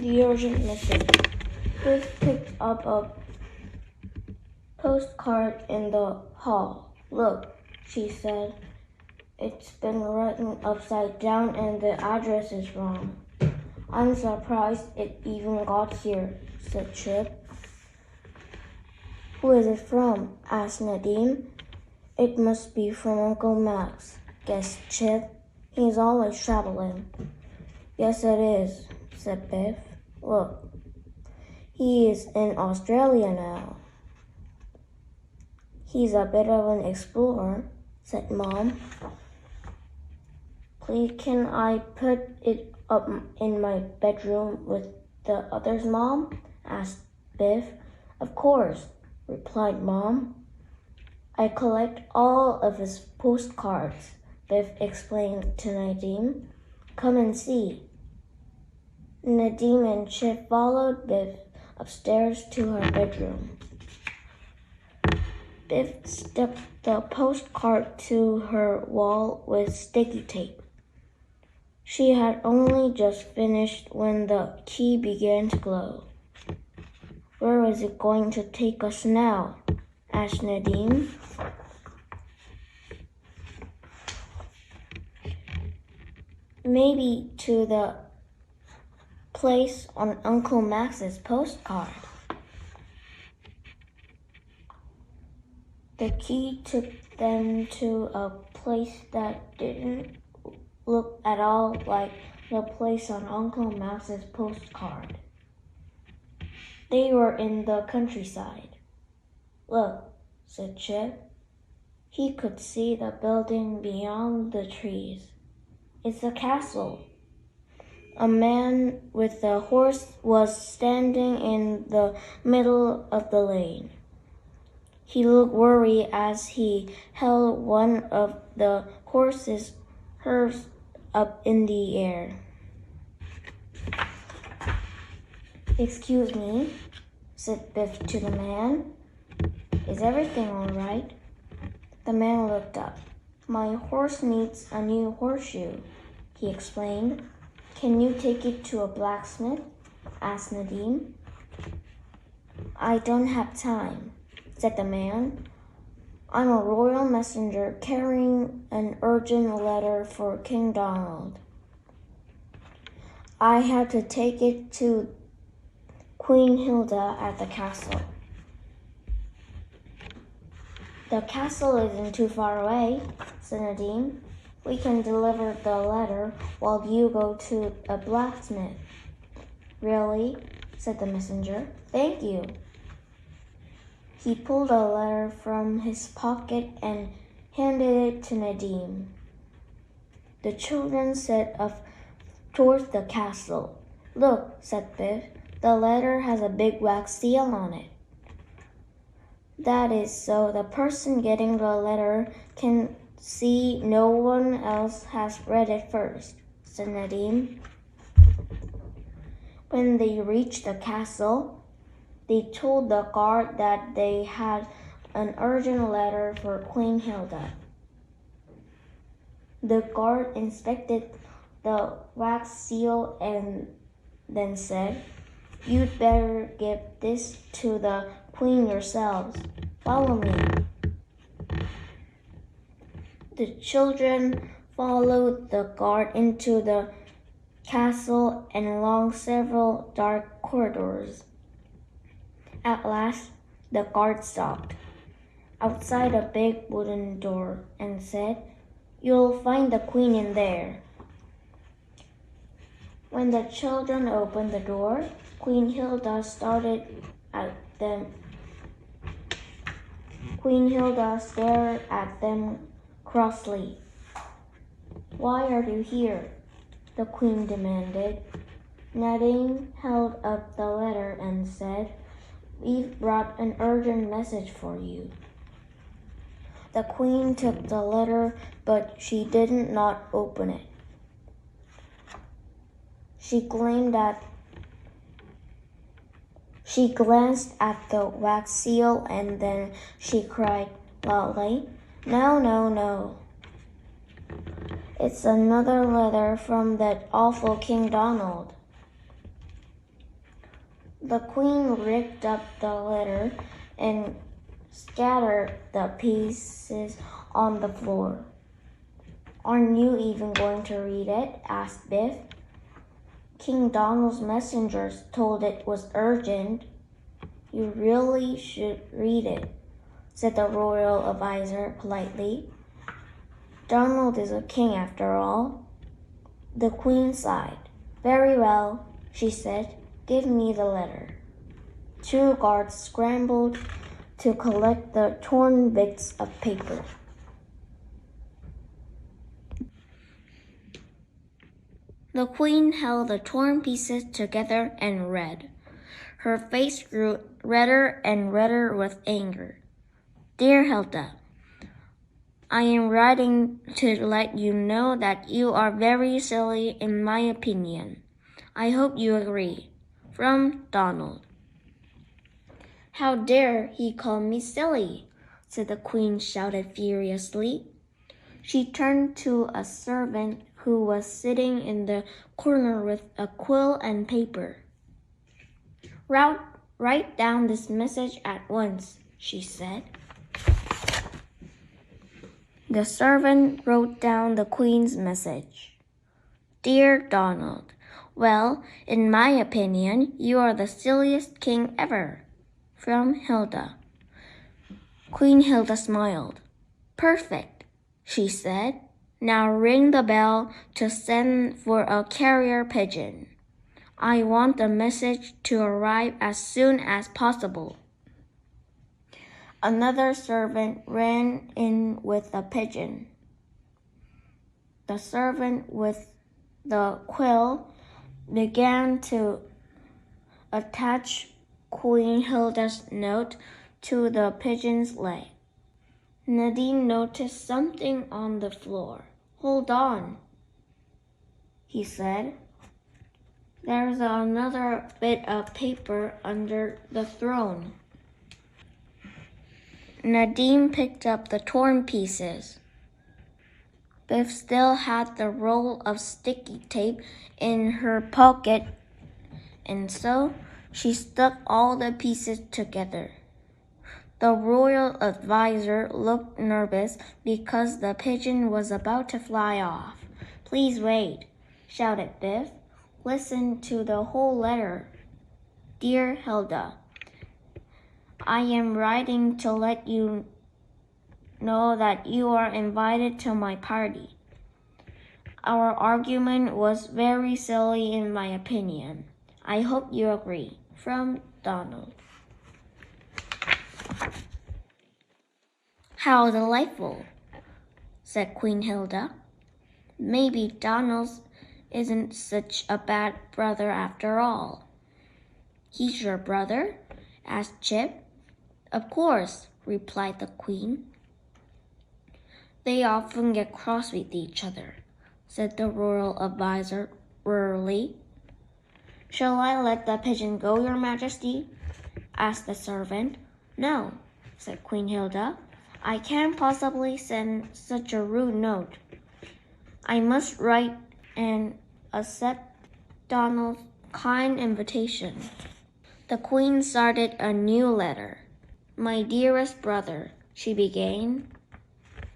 the urgent message. Biff picked up a postcard in the hall. Look, she said. It's been written upside down and the address is wrong. I'm surprised it even got here, said Chip. Who is it from? Asked Nadim. It must be from Uncle Max, guessed Chip. He's always traveling. Yes, it is, said Biff. Look, he is in Australia now. He's a bit of an explorer, said Mom. Please, can I put it up in my bedroom with the others, Mom? Asked Biff. Of course, replied Mom. I collect all of his postcards, Biff explained to Nadim. Come and see. Nadim and Chip followed Biff upstairs to her bedroom. Biff stuck the postcard to her wall with sticky tape. She had only just finished when the key began to glow. Where is it going to take us now? Asked Nadim. Maybe to the place on Uncle Max's postcard. The key took them to a place that didn't look at all like the place on Uncle Max's postcard. They were in the countryside. Look, said Chip. He could see the building beyond the trees. It's a castle. A man with a horse was standing in the middle of the lane. He looked worried as he held one of the horse's hooves up in the air. Excuse me, said Biff to the man. Is everything all right? The man looked up. My horse needs a new horseshoe, he explained. Can you take it to a blacksmith? Asked Nadim. I don't have time, said the man. I'm a royal messenger carrying an urgent letter for King Donald. I had to take it to Queen Hilda at the castle. The castle isn't too far away, said Nadim. We can deliver the letter while you go to a blacksmith. Really? Said the messenger. Thank you. He pulled a letter from his pocket and handed it to Nadim. The children set off towards the castle. Look, said Biff, the letter has a big wax seal on it. That is so the person getting the letter can see no one else has read it first, said Nadim. When they reached the castle, they told the guard that they had an urgent letter for Queen Hilda. The guard inspected the wax seal and then said, You'd better give this to the Queen yourselves. Follow me. The children followed the guard into the castle and along several dark corridors. At last, the guard stopped outside a big wooden door and said, You'll find the Queen in there. When the children opened the door, Queen Hilda stared at them crossly. Why are you here? The Queen demanded. Nadim held up the letter and said, We've brought an urgent message for you. The Queen took the letter, but she did not open it. She glanced at the wax seal and then she cried loudly, No, no, no. It's another letter from that awful King Donald. The queen ripped up the letter and scattered the pieces on the floor. Aren't you even going to read it? Asked Biff. King Donald's messengers told it was urgent. You really should read it, said the royal advisor politely. Donald is a king after all. The queen sighed. Very well, she said. Give me the letter. 2 guards scrambled to collect the torn bits of paper. The queen held the torn pieces together and read. Her face grew redder and redder with anger. Dear Hilda, I am writing to let you know that you are very silly in my opinion. I hope you agree. From Donald. How dare he call me silly? Said the queen, shouted furiously. She turned to a servant who was sitting in the corner with a quill and paper. Write down this message at once, she said. The servant wrote down the queen's message. Dear Donald, well, in my opinion, you are the silliest king ever. From Hilda. Queen Hilda smiled. Perfect, she said. Now ring the bell to send for a carrier pigeon. I want the message to arrive as soon as possible. Another servant ran in with a pigeon. The servant with the quill began to attach Queen Hilda's note to the pigeon's leg. Nadine noticed something on the floor. Hold on, he said. There's another bit of paper under the throne. Nadine picked up the torn pieces. Biff still had the roll of sticky tape in her pocket, and so she stuck all the pieces together. The royal advisor looked nervous because the pigeon was about to fly off. Please wait, shouted Biff. Listen to the whole letter. Dear Hilda, I am writing to let you know that you are invited to my party. Our argument was very silly in my opinion. I hope you agree. From Donald. How delightful, said Queen Hilda. Maybe Donald isn't such a bad brother after all. He's your brother? Asked Chip. Of course, replied the Queen. They often get cross with each other, said the royal advisor wearily. Shall I let the pigeon go, Your Majesty? Asked the servant. No, said Queen Hilda. I can't possibly send such a rude note. I must write and accept Donald's kind invitation. The Queen started a new letter. My dearest brother, she began.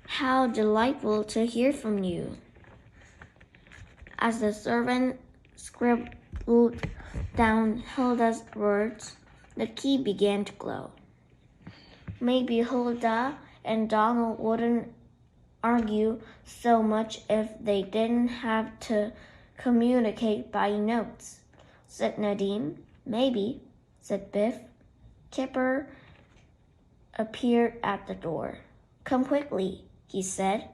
How delightful to hear from you. As the servant scribbled down Hilda's words, the key began to glow. Maybe Hilda and Donald wouldn't argue so much if they didn't have to communicate by notes, said Nadine. Maybe, said Biff. Kipper appeared at the door. Come quickly, he said.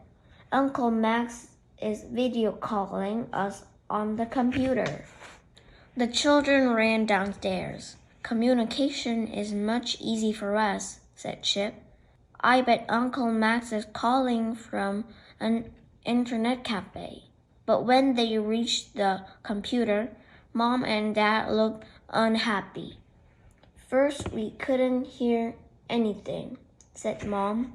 Uncle Max is video calling us on the computer. The children ran downstairs. Communication is much easier for us, said Chip. I bet Uncle Max is calling from an internet cafe. But when they reached the computer, Mom and Dad looked unhappy. First, we couldn't hear anything, said Mom.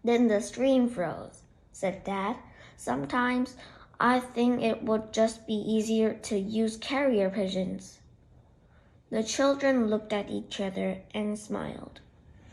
Then the stream froze, said Dad. Sometimes I think it would just be easier to use carrier pigeons. The children looked at each other and smiled.